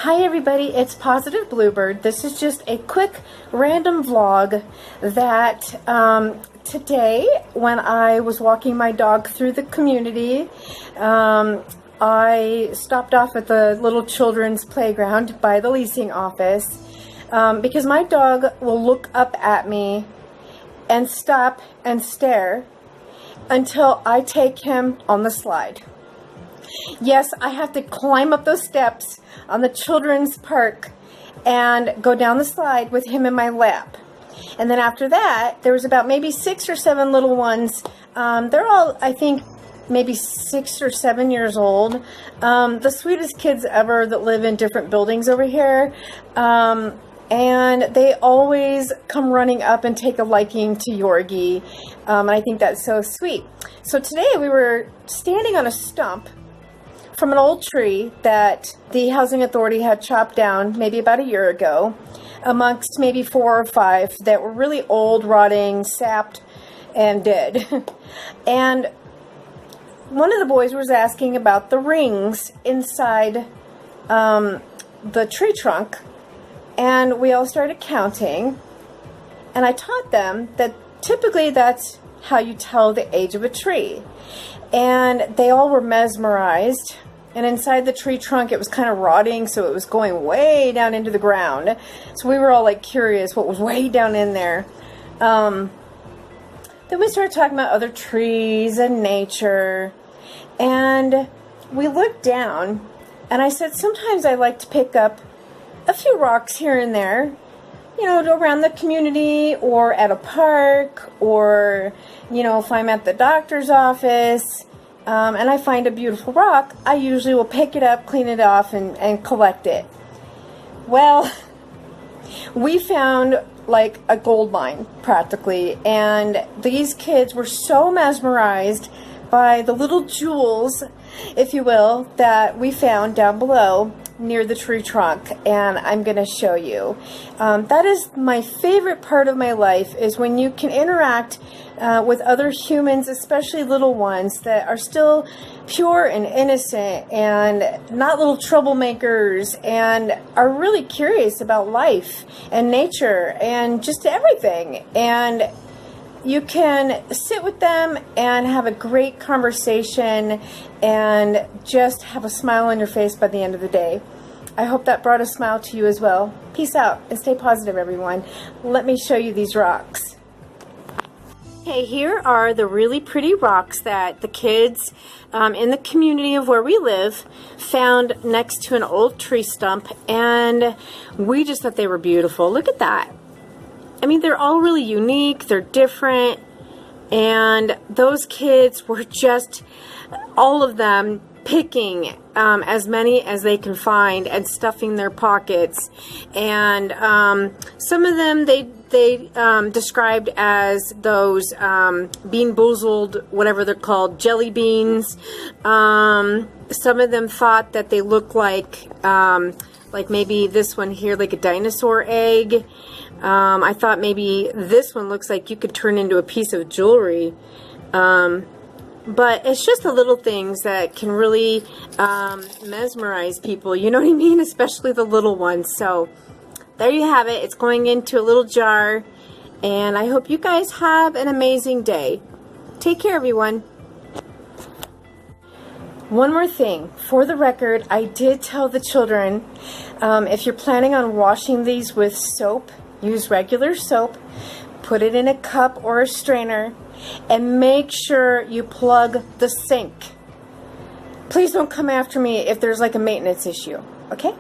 Hi everybody, it's Positive Bluebird. This is just a quick random vlog that today when I was walking my dog through the community, I stopped off at the little children's playground by the leasing office because my dog will look up at me and stop and stare until I take him on the slide. Yes, I have to climb up those steps on the children's park and go down the slide with him in my lap. And then after that, there was about maybe 6 or 7 little ones. They're all, I think, maybe 6 or 7 years old. The sweetest kids ever that live in different buildings over here. And they always come running up and take a liking to Yorgie. And I think that's so sweet. So today we were standing on a stump from an old tree that the housing authority had chopped down maybe about a year ago, amongst maybe 4 or 5 that were really old, rotting, sapped, and dead. And one of the boys was asking about the rings inside the tree trunk, and we all started counting, and I taught them that typically that's how you tell the age of a tree. And they all were mesmerized. And inside the tree trunk, it was kind of rotting, so it was going way down into the ground. So we were all like curious what was way down in there. Then we started talking about other trees and nature. And we looked down, and I said, sometimes I like to pick up a few rocks here and there, you know, around the community or at a park, or, you know, if I'm at the doctor's office. And I find a beautiful rock, I usually will pick it up, clean it off, and collect it. Well, we found like a gold mine, practically, and these kids were so mesmerized by the little jewels, if you will, that we found down below near the tree trunk, and I'm going to show you. That is my favorite part of my life, is when you can interact with other humans, especially little ones that are still pure and innocent and not little troublemakers, and are really curious about life and nature and just everything. And you can sit with them and have a great conversation and just have a smile on your face by the end of the day. I hope that brought a smile to you as well. Peace out and stay positive, everyone. Let me show you these rocks. Okay, here are the really pretty rocks that the kids in the community of where we live found next to an old tree stump, and we just thought they were beautiful. Look at that. I mean, they're all really unique, they're different, and those kids were just, all of them, picking as many as they can find and stuffing their pockets. And some of them they described as those Bean Boozled, whatever they're called, jelly beans. Some of them thought that they looked like maybe this one here, like a dinosaur egg. I thought maybe this one looks like you could turn into a piece of jewelry. But it's just the little things that can really mesmerize people, you know what I mean? Especially the little ones. So there you have it. It's going into a little jar. And I hope you guys have an amazing day. Take care, everyone. One more thing. For the record, I did tell the children, if you're planning on washing these with soap, use regular soap, put it in a cup or a strainer, and make sure you plug the sink. Please don't come after me if there's like a maintenance issue, okay?